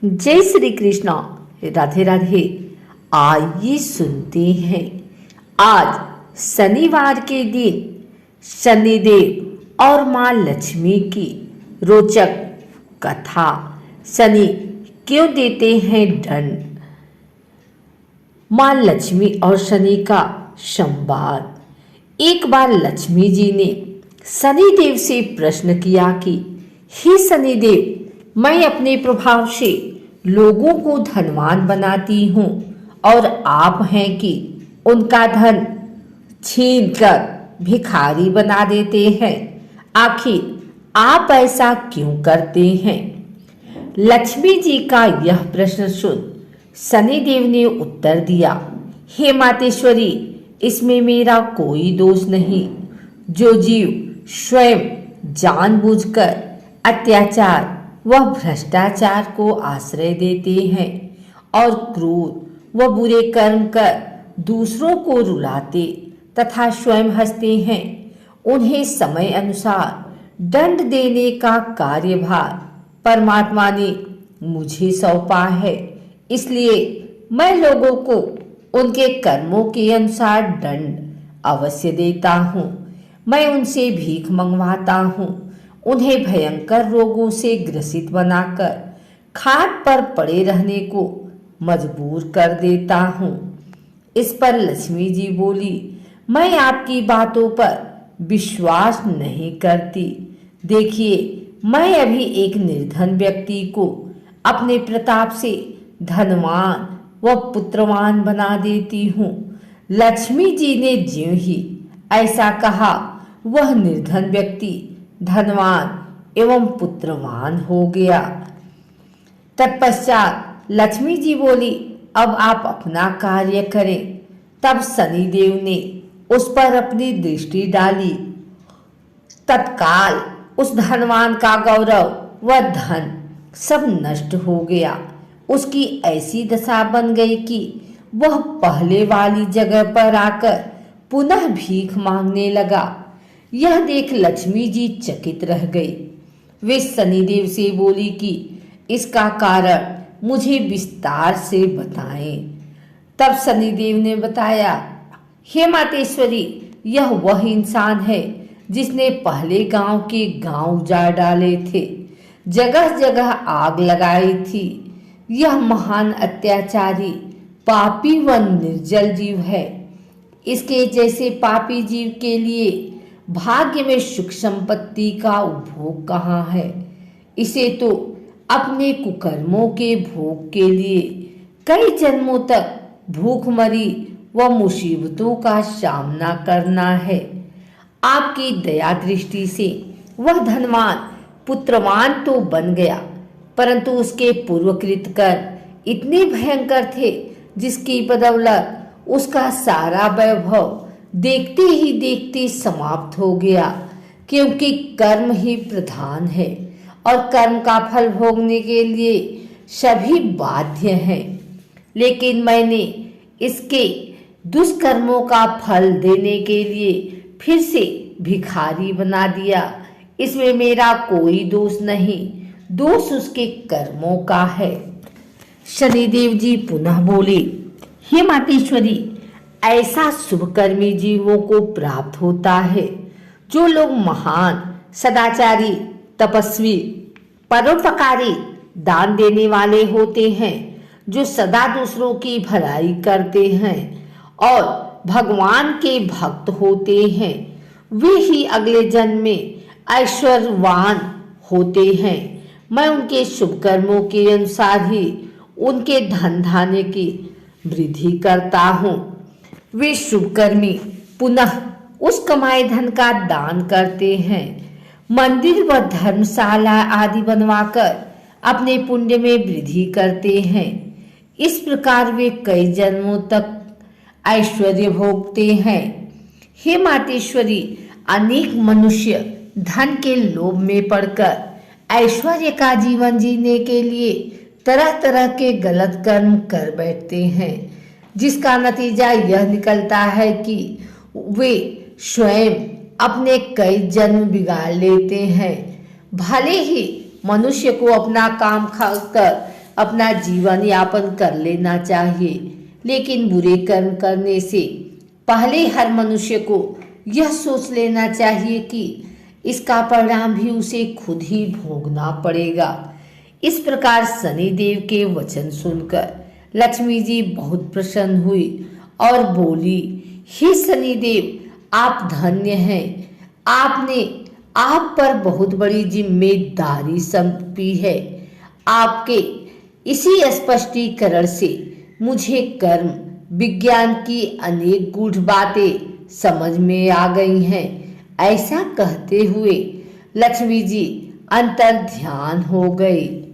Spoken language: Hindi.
जय श्री कृष्णा, राधे राधे। आइए सुनते हैं आज शनिवार के दिन शनिदेव और माँ लक्ष्मी की रोचक कथा। शनि क्यों देते हैं दंड? माँ लक्ष्मी और शनि का संवाद। एक बार लक्ष्मी जी ने शनिदेव से प्रश्न किया कि हे शनिदेव, मैं अपने प्रभाव से लोगों को धनवान बनाती हूँ और आप हैं कि उनका धन छीन कर भिखारी बना देते हैं। आखिर आप ऐसा क्यों करते हैं? लक्ष्मी जी का यह प्रश्न सुन शनिदेव ने उत्तर दिया, हे मातेश्वरी, इसमें मेरा कोई दोष नहीं। जो जीव स्वयं जानबूझकर अत्याचार व भ्रष्टाचार को आश्रय देते हैं और क्रूर व बुरे कर्म कर दूसरों को रुलाते तथा स्वयं हंसते हैं, उन्हें समय अनुसार दंड देने का कार्यभार परमात्मा ने मुझे सौंपा है। इसलिए मैं लोगों को उनके कर्मों के अनुसार दंड अवश्य देता हूँ। मैं उनसे भीख मंगवाता हूँ, उन्हें भयंकर रोगों से ग्रसित बनाकर खाट पर पड़े रहने को मजबूर कर देता हूँ। इस पर लक्ष्मी जी बोली, मैं आपकी बातों पर विश्वास नहीं करती। देखिए, मैं अभी एक निर्धन व्यक्ति को अपने प्रताप से धनवान व पुत्रवान बना देती हूँ। लक्ष्मी जी ने ज्यों ही ऐसा कहा, वह निर्धन व्यक्ति धनवान एवं पुत्रवान हो गया। तत्पश्चात लक्ष्मी जी बोली, अब आप अपना कार्य करें। तब शनिदेव ने उस पर अपनी दृष्टि डाली। तत्काल उस धनवान का गौरव व धन सब नष्ट हो गया। उसकी ऐसी दशा बन गई कि वह पहले वाली जगह पर आकर पुनः भीख मांगने लगा। यह देख लक्ष्मी जी चकित रह गई। वे शनिदेव से बोली कि इसका कारण मुझे विस्तार से बताएं। तब शनिदेव ने बताया, हे मातेश्वरी, यह वह इंसान है जिसने पहले गांव के गांव उजाड़ डाले थे, जगह जगह आग लगाई थी। यह महान अत्याचारी पापी व निर्जल जीव है। इसके जैसे पापी जीव के लिए भाग्य में सुख संपत्ति का उपभोग कहाँ है? इसे तो अपने कुकर्मों के भोग के लिए कई जन्मों तक भूखमरी व मुसीबतों का सामना करना है। आपकी दया दृष्टि से वह धनवान पुत्रवान तो बन गया, परंतु उसके पूर्वकृत कर्म इतने भयंकर थे जिसकी बदौलत उसका सारा वैभव देखते ही देखते समाप्त हो गया। क्योंकि कर्म ही प्रधान है और कर्म का फल भोगने के लिए सभी बाध्य हैं। लेकिन मैंने इसके दुष्कर्मों का फल देने के लिए फिर से भिखारी बना दिया। इसमें मेरा कोई दोष नहीं, दोष उसके कर्मों का है। शनिदेव जी पुनः बोले, हे मातेश्वरी, ऐसा शुभकर्मी जीवों को प्राप्त होता है जो लोग महान, सदाचारी, तपस्वी, परोपकारी, दान देने वाले होते हैं, जो सदा दूसरों की भलाई करते हैं और भगवान के भक्त होते हैं। वे ही अगले जन्म में ऐश्वर्यवान होते हैं। मैं उनके शुभ कर्मों के अनुसार ही उनके धन धान्य की वृद्धि करता हूँ। वे शुभकर्मी पुनः उस कमाए धन का दान करते हैं, मंदिर व धर्मशाला आदि बनवाकर अपने पुण्य में वृद्धि करते हैं। इस प्रकार वे कई जन्मों तक ऐश्वर्य भोगते हैं। हे मातेश्वरी, अनेक मनुष्य धन के लोभ में पड़कर ऐश्वर्य का जीवन जीने के लिए तरह तरह के गलत कर्म कर बैठते हैं, जिसका नतीजा यह निकलता है कि वे स्वयं अपने कई जन्म बिगाड़ लेते हैं। भले ही मनुष्य को अपना काम खाकर अपना जीवन यापन कर लेना चाहिए, लेकिन बुरे कर्म करने से पहले हर मनुष्य को यह सोच लेना चाहिए कि इसका परिणाम भी उसे खुद ही भोगना पड़ेगा। इस प्रकार शनिदेव के वचन सुनकर लक्ष्मी जी बहुत प्रसन्न हुई और बोली, हे शनिदेव, आप धन्य हैं। आपने आप पर बहुत बड़ी जिम्मेदारी सौंपी है। आपके इसी स्पष्टीकरण से मुझे कर्म विज्ञान की अनेक गूढ़ बातें समझ में आ गई हैं। ऐसा कहते हुए लक्ष्मी जी अंतर ध्यान हो गई।